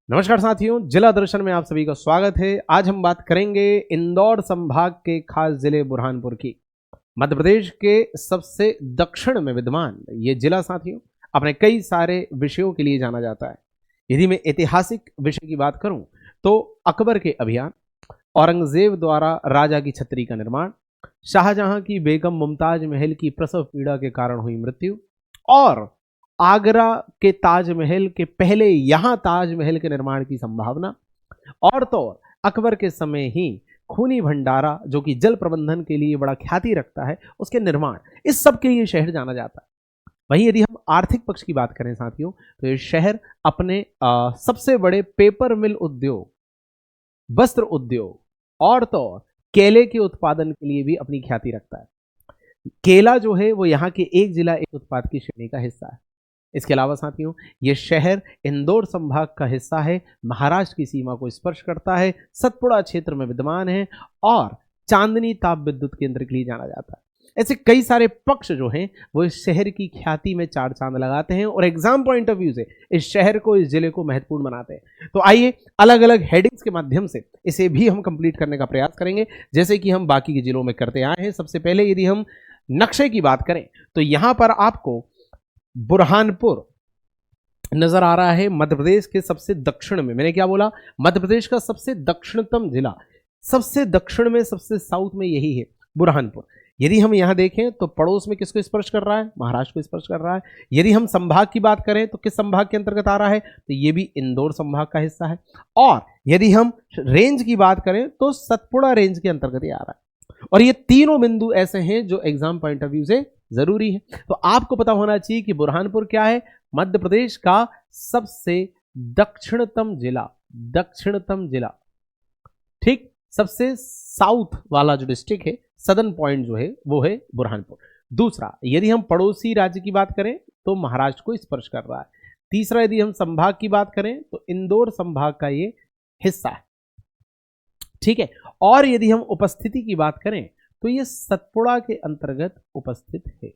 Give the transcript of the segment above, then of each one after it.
नमस्कार साथियों, जिला दर्शन में आप सभी का स्वागत है। आज हम बात करेंगे इंदौर संभाग के खास जिले बुरहानपुर की। मध्य प्रदेश के सबसे दक्षिण में विद्यमान ये जिला साथियों अपने कई सारे विषयों के लिए जाना जाता है। यदि मैं ऐतिहासिक विषय की बात करूं तो अकबर के अभियान, औरंगजेब द्वारा राजा की छतरी का निर्माण, शाहजहां की बेगम मुमताज महल की प्रसव पीड़ा के कारण हुई मृत्यु और आगरा के ताजमहल के पहले यहां ताजमहल के निर्माण की संभावना, और तो और अकबर के समय ही खूनी भंडारा जो कि जल प्रबंधन के लिए बड़ा ख्याति रखता है, उसके निर्माण, इस सब के लिए शहर जाना जाता है। वहीं यदि हम आर्थिक पक्ष की बात करें साथियों तो ये शहर अपने सबसे बड़े पेपर मिल उद्योग, वस्त्र उद्योग और तो और केले के उत्पादन के लिए भी अपनी ख्याति रखता है। केला जो है वो यहाँ के एक जिला एक उत्पाद की श्रेणी का हिस्सा है। इसके अलावा साथियों ये शहर इंदौर संभाग का हिस्सा है, महाराष्ट्र की सीमा को स्पर्श करता है, सतपुड़ा क्षेत्र में विद्यमान है और चांदनी ताप विद्युत केंद्र के लिए जाना जाता है। ऐसे कई सारे पक्ष जो हैं वो इस शहर की ख्याति में चार चांद लगाते हैं और एग्जाम पॉइंट ऑफ व्यू से इस शहर को, इस जिले को महत्वपूर्ण बनाते हैं। तो आइए अलग अलग हेडिंग्स के माध्यम से इसे भी हम कंप्लीट करने का प्रयास करेंगे, जैसे कि हम बाकी के जिलों में करते आए हैं। सबसे पहले यदि हम नक्शे की बात करें तो यहां पर आपको बुरहानपुर नजर आ रहा है, मध्य प्रदेश के सबसे दक्षिण में। मैंने क्या बोला? मध्य प्रदेश का सबसे दक्षिणतम जिला, सबसे दक्षिण में, सबसे साउथ में यही है बुरहानपुर। यदि हम यहां देखें तो पड़ोस में किसको स्पर्श कर रहा है? महाराष्ट्र को स्पर्श कर रहा है। यदि हम संभाग की बात करें तो किस संभाग के अंतर्गत आ रहा है? तो ये भी इंदौर संभाग का हिस्सा है। और यदि हम रेंज की बात करें तो सतपुड़ा रेंज के अंतर्गत ही आ रहा है। और ये तीनों बिंदु ऐसे हैं जो एग्जाम पॉइंट ऑफ व्यू से जरूरी है। तो आपको पता होना चाहिए कि बुरहानपुर क्या है? मध्य प्रदेश का सबसे दक्षिणतम जिला, दक्षिणतम जिला, ठीक, सबसे साउथ वाला जो डिस्ट्रिक्ट है, सदर्न पॉइंट जो है वो है बुरहानपुर। दूसरा, यदि हम पड़ोसी राज्य की बात करें तो महाराष्ट्र को स्पर्श कर रहा है। तीसरा, यदि हम संभाग की बात करें तो इंदौर संभाग का ये हिस्सा है, ठीक है। और यदि हम उपस्थिति की बात करें तो ये सतपुड़ा के अंतर्गत उपस्थित है।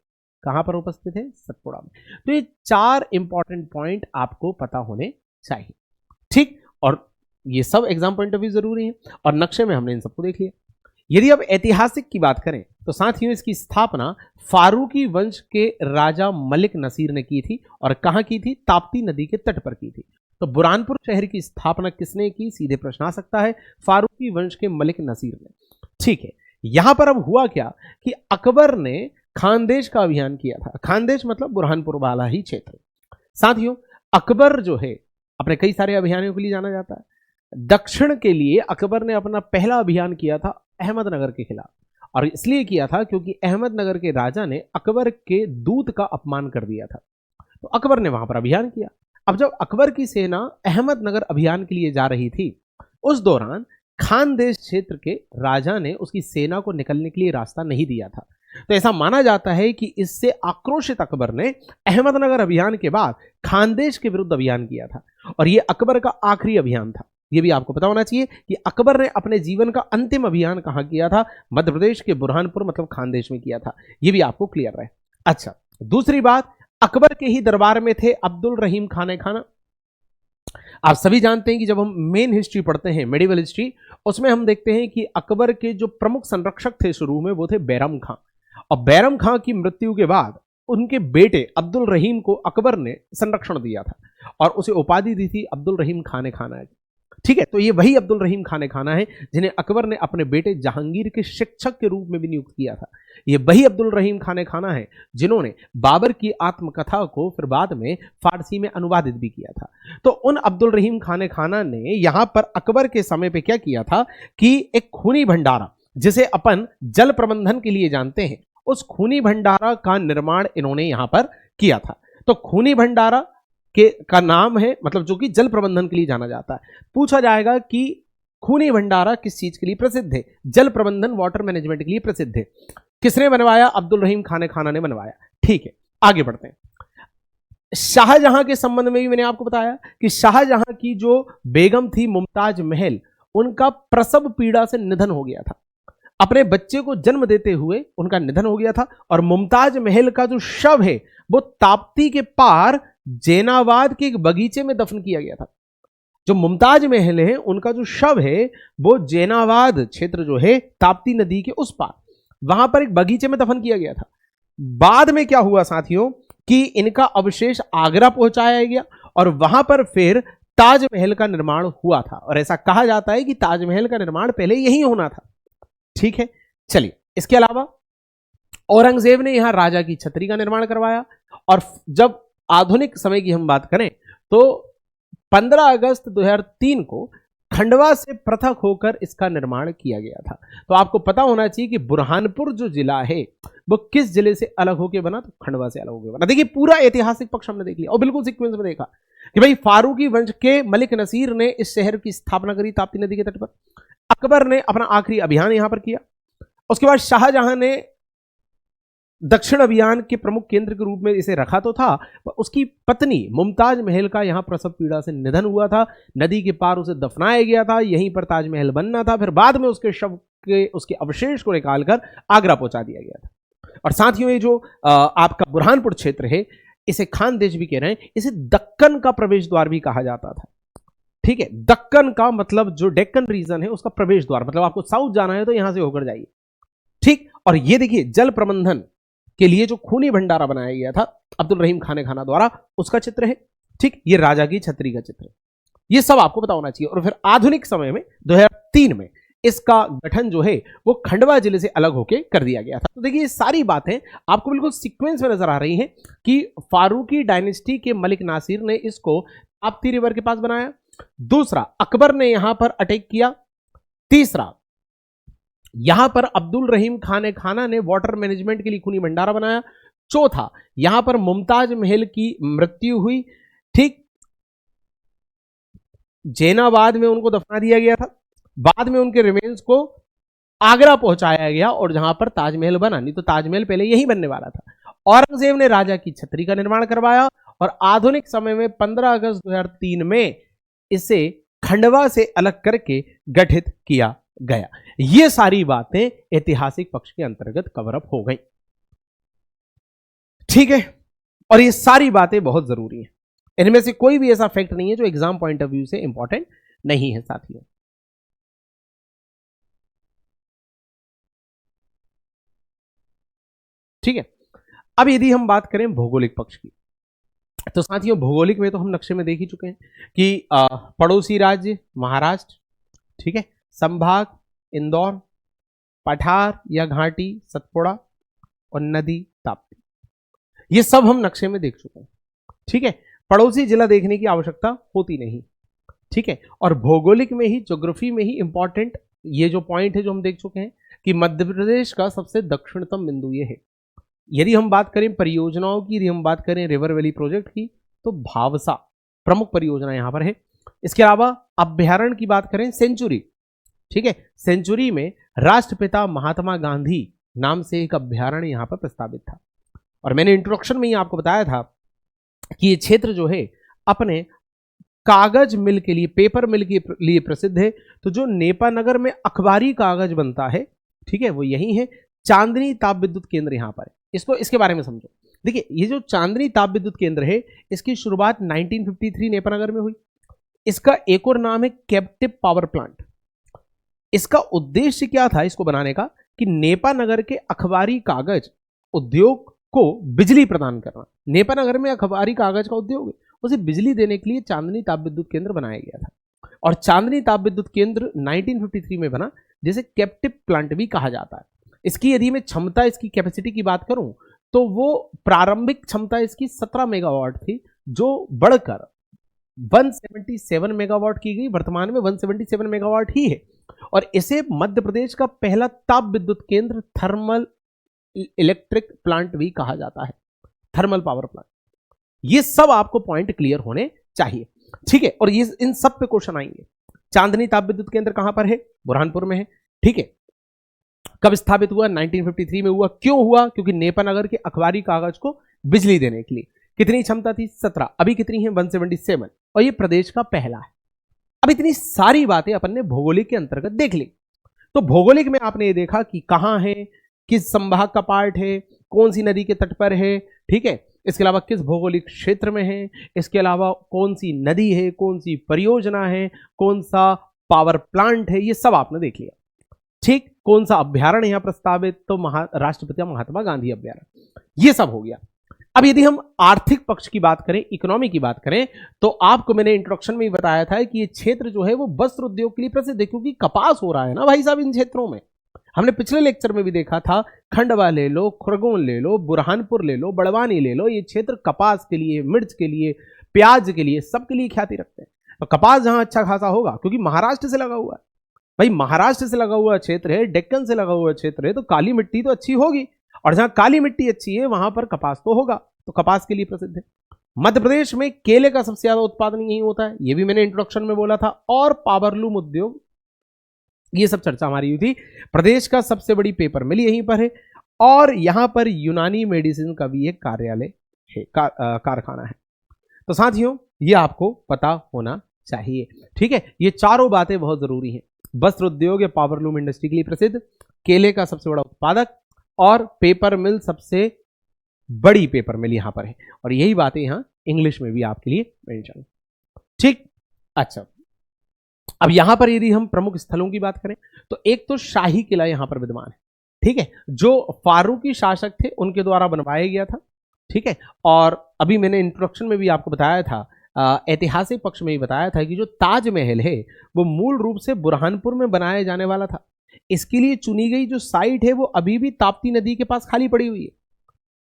कहां पर उपस्थित है? सतपुड़ा में। तो ये चार इंपॉर्टेंट पॉइंट आपको पता होने चाहिए, ठीक। और ये सब एग्जाम पॉइंट ऑफ व्यू जरूरी है और नक्शे में हमने इन सबको देख लिया। यदि अब ऐतिहासिक की बात करें तो साथियों इसकी स्थापना फारूकी वंश के राजा मलिक नसीर ने की थी। और कहां की थी? ताप्ती नदी के तट पर की थी। तो बुरहानपुर शहर की स्थापना किसने की? सीधे प्रश्न आ सकता है, फारूकी वंश के मलिक नसीर ने, ठीक है। यहां पर अब हुआ क्या कि अकबर ने खानदेश का अभियान किया था। खानदेश मतलब बुरहानपुर वाला ही क्षेत्र। साथियों अकबर जो है अपने कई सारे अभियानों के लिए जाना जाता है। दक्षिण के लिए अकबर ने अपना पहला अभियान किया था अहमदनगर के खिलाफ, और इसलिए किया था क्योंकि अहमदनगर के राजा ने अकबर के दूत का अपमान कर दिया था। तो अकबर ने वहां पर अभियान किया। अब जब अकबर की सेना अहमदनगर अभियान के लिए जा रही थी, उस दौरान खानदेश क्षेत्र के राजा ने उसकी सेना को निकलने के लिए रास्ता नहीं दिया था। तो ऐसा माना जाता है कि इससे आक्रोशित अकबर ने अहमदनगर अभियान के बाद खानदेश के विरुद्ध अभियान किया था और यह अकबर का आखिरी अभियान था। यह भी आपको पता होना चाहिए कि अकबर ने अपने जीवन का अंतिम अभियान कहां किया था? मध्य प्रदेश के बुरहानपुर मतलब खानदेश में किया था। यह भी आपको क्लियर रहे। अच्छा, दूसरी बात, अकबर के ही दरबार में थे अब्दुल रहीम खाने खाना। आप सभी जानते हैं कि जब हम मेन हिस्ट्री पढ़ते हैं, मेडिवल हिस्ट्री, उसमें हम देखते हैं कि अकबर के जो प्रमुख संरक्षक थे शुरू में वो थे बैरम खां। और बैरम खां की मृत्यु के बाद उनके बेटे अब्दुल रहीम को अकबर ने संरक्षण दिया था और उसे उपाधि दी थी अब्दुल रहीम खाने खाना, ठीक है। तो ये वही अब्दुल रहीम खाने खाना है जिन्हें अकबर ने अपने बेटे जहांगीर के शिक्षक के रूप में भी नियुक्त किया था। ये वही अब्दुल रहीम खाने खाना है जिन्होंने बाबर की आत्मकथा को फिर बाद में फारसी में अनुवादित भी किया था। तो उन अब्दुल रहीम खाने खाना ने यहां पर अकबर के समय पे क्या किया था कि एक खूनी भंडारा, जिसे अपन जल प्रबंधन के लिए जानते हैं, उस खूनी भंडारा का निर्माण इन्होंने यहां पर किया था। तो खूनी भंडारा का नाम है, मतलब जो कि जल प्रबंधन के लिए जाना जाता है। पूछा जाएगा कि खूनी भंडारा किस चीज के लिए प्रसिद्ध है? जल प्रबंधन, वाटर मैनेजमेंट के लिए प्रसिद्ध है। किसने बनवाया? अब्दुल रहीम खाने खाना ने बनवाया, ठीक है। आगे बढ़ते हैं। शाहजहां के संबंध में भी मैंने आपको बताया कि शाहजहां की जो बेगम थी मुमताज महल, उनका प्रसव पीड़ा से निधन हो गया था। अपने बच्चे को जन्म देते हुए उनका निधन हो गया था और मुमताज महल का जो शव है वो ताप्ती के पार जैनाबाद के एक बगीचे में दफन किया गया था। जो मुमताज महल है उनका जो शव है वो जैनाबाद क्षेत्र जो है ताप्ती नदी के उस पार, वहां पर एक बगीचे में दफन किया गया था। बाद में क्या हुआ साथियों कि इनका अवशेष आगरा पहुंचाया गया और वहां पर फिर ताजमहल का निर्माण हुआ था, और ऐसा कहा जाता है कि ताजमहल का निर्माण पहले यही होना था। ठीक है, चलिए इसके अलावा औरंगजेब ने यहां राजा की छतरी का निर्माण करवाया, और जब आधुनिक समय की हम बात करें तो 15 अगस्त 2003 को खंडवा से पृथक होकर इसका निर्माण किया गया था। तो आपको पता होना चाहिए कि बुरहानपुर जो जिला है वो किस जिले से अलग होकर बना, तो खंडवा से अलग होकर बना। देखिए पूरा ऐतिहासिक पक्ष हमने देख लिया और बिल्कुल सीक्वेंस में देखा कि भाई फारूकी वंश के मलिक नसीर ने इस शहर की स्थापना करी ताप्ती नदी के तट पर, अकबर ने अपना आखिरी अभियान यहां पर किया, उसके बाद शाहजहां ने दक्षिण अभियान के प्रमुख केंद्र के रूप में इसे रखा तो था, पर उसकी पत्नी मुमताज महल का यहां प्रसव पीड़ा से निधन हुआ था, नदी के पार उसे दफनाया गया था, यहीं पर ताजमहल बनना था, फिर बाद में उसके शव के उसके अवशेष को निकालकर आगरा पहुंचा दिया गया था। और साथियों ये जो आपका बुरहानपुर क्षेत्र है इसे खानदेश भी कह रहे हैं, इसे दक्कन का प्रवेश द्वार भी कहा जाता था। ठीक है, दक्कन का मतलब जो डेक्कन रीजन है उसका प्रवेश द्वार, मतलब आपको साउथ जाना है तो यहां से होकर जाइए। ठीक, और ये देखिए जल प्रबंधन के लिए जो खूनी भंडारा बनाया गया था अब्दुल रहीम खाने खाना द्वारा, उसका चित्र है। ठीक, ये राजा की छतरी का चित्र है। ये सब आपको पता होना चाहिए। और फिर आधुनिक समय में 2003 में इसका गठन जो है वो खंडवा जिले से अलग होकर कर दिया गया था। तो देखिए ये सारी बातें आपको बिल्कुल सीक्वेंस में नजर आ रही हैं कि फारूकी डायनेस्टी के मलिक नासिर ने इसको ताप्ती रिवर के पास बनाया, दूसरा अकबर ने यहां पर अटैक किया, तीसरा यहां पर अब्दुल रहीम खाने खाना ने वाटर मैनेजमेंट के लिए खूनी भंडारा बनाया, चौथा यहां पर मुमताज महल की मृत्यु हुई। ठीक, जैनाबाद में उनको दफना दिया गया था, बाद में उनके रिमेन्स को आगरा पहुंचाया गया और जहां पर ताजमहल बना, नहीं तो ताजमहल पहले यही बनने वाला था। औरंगजेब ने राजा की छतरी का निर्माण करवाया और आधुनिक समय में 15 अगस्त 2003 में इसे खंडवा से अलग करके गठित किया गया। ये सारी बातें ऐतिहासिक पक्ष के अंतर्गत कवर अप हो गई। ठीक है, और ये सारी बातें बहुत जरूरी हैं, इनमें से कोई भी ऐसा फैक्ट नहीं है जो एग्जाम पॉइंट ऑफ व्यू से इंपॉर्टेंट नहीं है साथियों। ठीक है, अब यदि हम बात करें भौगोलिक पक्ष की, तो साथियों भौगोलिक में तो हम नक्शे में देख ही चुके हैं कि पड़ोसी राज्य महाराष्ट्र, ठीक है, संभाग इंदौर, पठार या घाटी सतपुड़ा और नदी ताप्ती, ये सब हम नक्शे में देख चुके हैं। ठीक है, पड़ोसी जिला देखने की आवश्यकता होती नहीं। ठीक है, और भौगोलिक में ही ज्योग्राफी में ही इंपॉर्टेंट ये जो पॉइंट है जो हम देख चुके हैं कि मध्य प्रदेश का सबसे दक्षिणतम बिंदु ये है। यदि हम बात करें परियोजनाओं की, यदि हम बात करें रिवर वैली प्रोजेक्ट की, तो भावसा प्रमुख परियोजना यहां पर है। इसके अलावा अभ्यारण्य की बात करें सेंचुरी, ठीक है, सेंचुरी में राष्ट्रपिता महात्मा गांधी नाम से एक अभ्यारण्य यहां पर प्रस्तावित था। और मैंने इंट्रोडक्शन में ही आपको बताया था कि ये क्षेत्र जो है अपने कागज मिल के लिए, पेपर मिल के लिए प्रसिद्ध है। तो जो नेपानगर में अखबारी कागज बनता है, ठीक है, वो यही है। चांदनी ताप विद्युत केंद्र यहां पर है, इसको इसके बारे में समझो। देखिए ये जो चांदनी ताप विद्युत केंद्र है इसकी शुरुआत 1953 नेपानगर में हुई। इसका एक और नाम है कैप्टिव पावर प्लांट। इसका उद्देश्य क्या था इसको बनाने का कि नेपानगर के अखबारी कागज उद्योग को बिजली प्रदान करना। नेपानगर में अखबारी कागज का उद्योग है, उसे बिजली देने के लिए चांदनी ताप विद्युत केंद्र बनाया गया था। और चांदनी ताप विद्युत केंद्र 1953 में बना, जिसे कैप्टिव प्लांट भी कहा जाता है। इसकी यदि मैं क्षमता, इसकी कैपेसिटी की बात करूं तो वो प्रारंभिक क्षमता इसकी 17 मेगावाट थी, जो बढ़कर 177 मेगावाट की गई। वर्तमान में 177 मेगावाट ही है। और इसे मध्य प्रदेश का पहला ताप विद्युत केंद्र, थर्मल इलेक्ट्रिक प्लांट भी कहा जाता है, थर्मल पावर प्लांट। ये सब आपको पॉइंट क्लियर होने चाहिए, ठीक है। और ये इन सब पे क्वेश्चन आएंगे। चांदनी ताप विद्युत केंद्र कहां पर है? बुरहानपुर में है, ठीक है। कब स्थापित हुआ? 1953 में हुआ। क्यों हुआ? क्योंकि नेपानगर के अखबारी कागज को बिजली देने के लिए। कितनी क्षमता थी? 17। अभी कितनी है? 177। और ये प्रदेश का पहला है। अब इतनी सारी बातें अपन ने भौगोलिक के अंतर्गत देख ली। तो भौगोलिक में आपने ये देखा कि कहां है, किस संभाग का पार्ट है, कौन सी नदी के तट पर है, ठीक है। इसके अलावा किस भौगोलिक क्षेत्र में है, इसके अलावा कौन सी नदी है, कौन सी परियोजना है, कौन सा पावर प्लांट है, ये सब आपने देख लिया। ठीक, कौन सा अभ्यारण्य यहां प्रस्तावित, तो राष्ट्रपिता महात्मा गांधी अभ्यारण्य, ये सब हो गया। अब यदि हम आर्थिक पक्ष की बात करें, इकोनॉमी की बात करें, तो आपको मैंने इंट्रोडक्शन में ही बताया था कि ये क्षेत्र जो है वो वस्त्र उद्योग के लिए प्रसिद्ध है, क्योंकि कपास हो रहा है ना भाई साहब इन क्षेत्रों में। हमने पिछले लेक्चर में भी देखा था, खंडवा ले लो, खरगोन ले लो, बुरहानपुर ले लो, बड़वानी ले लो, ये क्षेत्र कपास के लिए, मिर्च के लिए, प्याज के लिए, सबके लिए ख्याति रखते हैं। तो कपास जहां अच्छा खासा होगा, क्योंकि महाराष्ट्र से लगा हुआ है भाई, महाराष्ट्र से लगा हुआ क्षेत्र है, डेक्कन से लगा हुआ क्षेत्र है, तो काली मिट्टी तो अच्छी होगी, और जहां काली मिट्टी अच्छी है वहां पर कपास तो होगा, तो कपास के लिए प्रसिद्ध है। मध्य प्रदेश में केले का सबसे ज्यादा उत्पादन यही होता है, ये भी मैंने इंट्रोडक्शन में बोला था, और पावरलूम उद्योग, ये सब चर्चा हमारी हुई थी। प्रदेश का सबसे बड़ी पेपर मिल यहीं पर है, और यहां पर यूनानी मेडिसिन का भी एक कार्यालय है, कारखाना है। तो साथियों ये आपको पता होना चाहिए, ठीक है। ये चारों बातें बहुत जरूरी हैं। वस्त्र उद्योग या पावरलूम इंडस्ट्री के लिए प्रसिद्ध, केले का सबसे बड़ा उत्पादक, और पेपर मिल सबसे बड़ी पेपर मिल यहां पर है, और यही बातें यहां इंग्लिश में भी आपके लिए मेंशन, ठीक। अच्छा, अब यहां पर यदि हम प्रमुख स्थलों की बात करें, तो एक तो शाही किला यहां पर विद्यमान है, ठीक है, जो फारूकी शासक थे उनके द्वारा बनवाया गया था, ठीक है। और अभी मैंने इंट्रोडक्शन में भी आपको बताया था, ऐतिहासिक पक्ष में ही बताया था कि जो ताजमहल है वो मूल रूप से बुरहानपुर में बनाया जाने वाला था। इसके लिए चुनी गई जो साइट है वो अभी भी ताप्ती नदी के पास खाली पड़ी हुई है,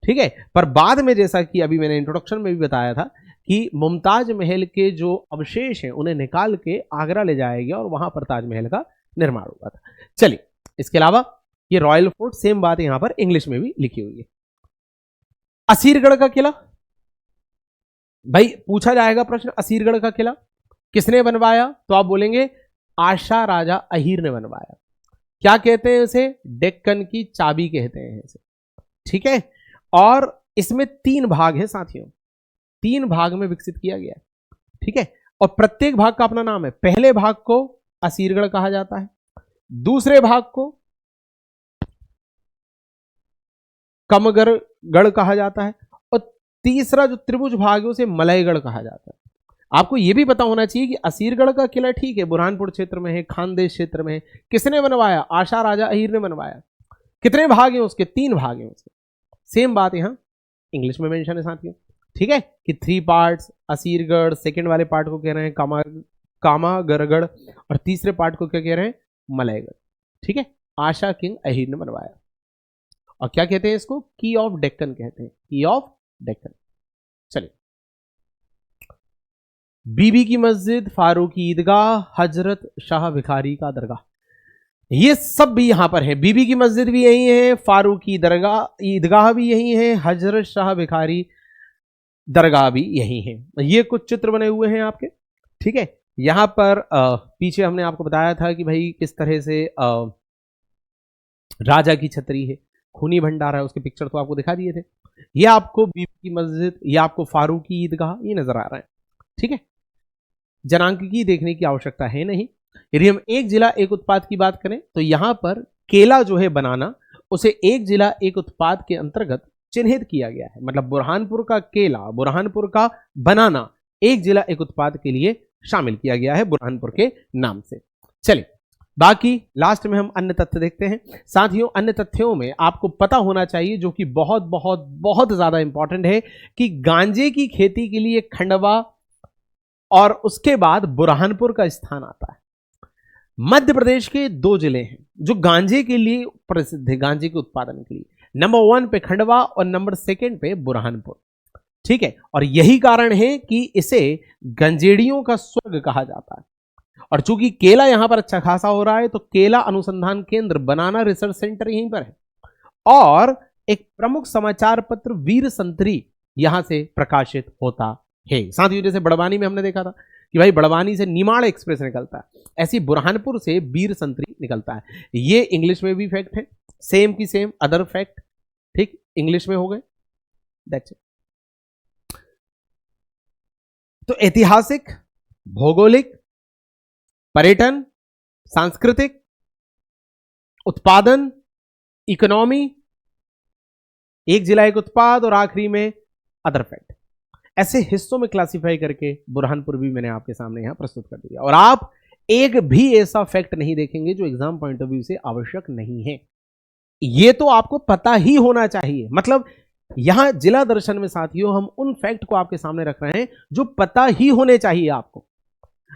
ठीक है। पर बाद में, जैसा कि अभी मैंने इंट्रोडक्शन में भी बताया था, कि मुमताज महल के जो अवशेष हैं उन्हें निकाल के आगरा ले जाया गया और वहां पर ताजमहल का निर्माण हुआ था। चलिए, इसके अलावा ये रॉयल फोर्ट, सेम बात यहां पर इंग्लिश में भी लिखी हुई है। असीरगढ़ का किला, भाई पूछा जाएगा प्रश्न, असीरगढ़ का किला किसने बनवाया, तो आप बोलेंगे आशा राजा अहीर ने बनवाया। क्या कहते हैं इसे, डेक्कन की चाबी कहते हैं इसे, ठीक है। और इसमें 3 भाग हैं साथियों, 3 भाग में विकसित किया गया है, ठीक है। और प्रत्येक भाग का अपना नाम है। पहले भाग को असीरगढ़ कहा जाता है, दूसरे भाग को कमगढ़ कहा जाता है, और तीसरा जो त्रिभुज भाग है उसे मलयगढ़ कहा जाता है। आपको यह भी पता होना चाहिए कि असीरगढ़ का किला ठीक है बुरहानपुर क्षेत्र में है, खानदेश क्षेत्र में है, किसने बनवाया, आशा राजा अहीर ने बनवाया। कितने भाग हैं उसके, 3 भाग हैं उसके। सेम बात यहां इंग्लिश में मेंशन है साथियों, ठीक है, कि 3 पार्ट्स, असीरगढ़, सेकंड वाले पार्ट को कह रहे हैं कामागरगढ़, और तीसरे पार्ट को क्या कह रहे हैं, मलयगढ़, ठीक है। आशा किंग अहीर ने बनवाया, और क्या कहते हैं इसको, की ऑफ डेक्कन कहते हैं, की ऑफ डेक्कन। चलिए, बीबी की मस्जिद, फारूकी ईदगाह, हजरत शाह भिखारी का दरगाह, ये सब भी यहां पर है। बीबी की मस्जिद भी यही है, फारूकी दरगाह ईदगाह भी यही है, हजरत शाह भिखारी दरगाह भी यही है। ये कुछ चित्र बने हुए हैं आपके, ठीक है। यहां पर पीछे हमने आपको बताया था कि भाई किस तरह से राजा की छतरी है, खूनी भंडार है, उसके पिक्चर तो आपको दिखा दिए थे। ये आपको बीबी की मस्जिद, ये आपको फारूकी ईदगाह, ये नजर आ रहा है, ठीक है। जनांकिकी देखने की आवश्यकता है नहीं। यदि हम एक जिला एक उत्पाद की बात करें, तो यहां पर केला जो है बनाना, उसे एक जिला एक उत्पाद के अंतर्गत चिन्हित किया गया है। मतलब बुरहानपुर का केला, बुरहानपुर का बनाना एक जिला एक उत्पाद के लिए शामिल किया गया है बुरहानपुर के नाम से। चलिए, बाकी लास्ट में हम अन्य तथ्य देखते हैं। साथियों, अन्य तथ्यों में आपको पता होना चाहिए, जो कि बहुत बहुत बहुत ज्यादा इंपॉर्टेंट है, कि गांजे की खेती के लिए खंडवा और उसके बाद बुरहानपुर का स्थान आता है। मध्य प्रदेश के 2 जिले हैं जो गांजे के लिए प्रसिद्ध है, गांजे के उत्पादन के लिए। नंबर 1 पे खंडवा और नंबर 2 पे बुरहानपुर, ठीक है। और यही कारण है कि इसे गंजेड़ियों का स्वर्ग कहा जाता है। और चूंकि केला यहां पर अच्छा खासा हो रहा है, तो केला अनुसंधान केंद्र, बनाना रिसर्च सेंटर यहीं पर है, और एक प्रमुख समाचार पत्र वीर संतरी यहां से प्रकाशित होता है। साथियों, जैसे बड़वानी में हमने देखा था कि भाई बड़वानी से निमाड़ एक्सप्रेस निकलता है, ऐसी बुरहानपुर से वीर संतरी निकलता है। ये इंग्लिश में भी फैक्ट है, सेम की सेम अदर फैक्ट, ठीक, इंग्लिश में हो गए। That's it. तो ऐतिहासिक, भौगोलिक, पर्यटन, सांस्कृतिक, उत्पादन, इकोनॉमी, एक जिला एक उत्पाद, और आखिरी में अदर फैक्ट। ऐसे हिस्सों में क्लासिफाई करके बुरहानपुर भी मैंने आपके सामने यहां प्रस्तुत कर दिया, और आप एक भी ऐसा फैक्ट नहीं देखेंगे जो एग्जाम पॉइंट ऑफ व्यू से आवश्यक नहीं है। ये तो आपको पता ही होना चाहिए। मतलब यहां जिला दर्शन में साथियों हम उन फैक्ट को आपके सामने रख रहे हैं जो पता ही होने चाहिए आपको।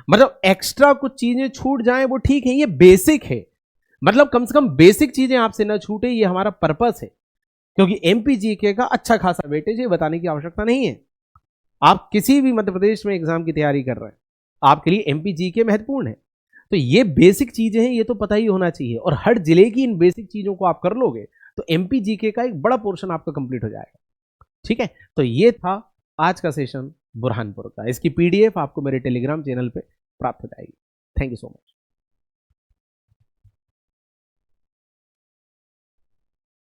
मतलब एक्स्ट्रा कुछ चीजें छूट जाएं वो ठीक है, ये बेसिक है। मतलब कम से कम बेसिक चीजें आपसे न छूटे, ये हमारा पर्पस है। क्योंकि एमपी जीके का अच्छा खासा वेटेज है, बताने की आवश्यकता नहीं है। आप किसी भी मध्य प्रदेश में एग्जाम की तैयारी कर रहे हैं, आपके लिए एमपी जीके महत्वपूर्ण है। तो ये बेसिक चीजें हैं, ये तो पता ही होना चाहिए। और हर जिले की इन बेसिक चीजों को आप कर लोगे तो एमपी जीके का एक बड़ा पोर्शन आपका कंप्लीट हो जाएगा। ठीक है, तो ये था आज का सेशन बुरहानपुर का। इसकी पीडीएफ आपको मेरे टेलीग्राम चैनल पे प्राप्त हो जाएगी। Thank you so much.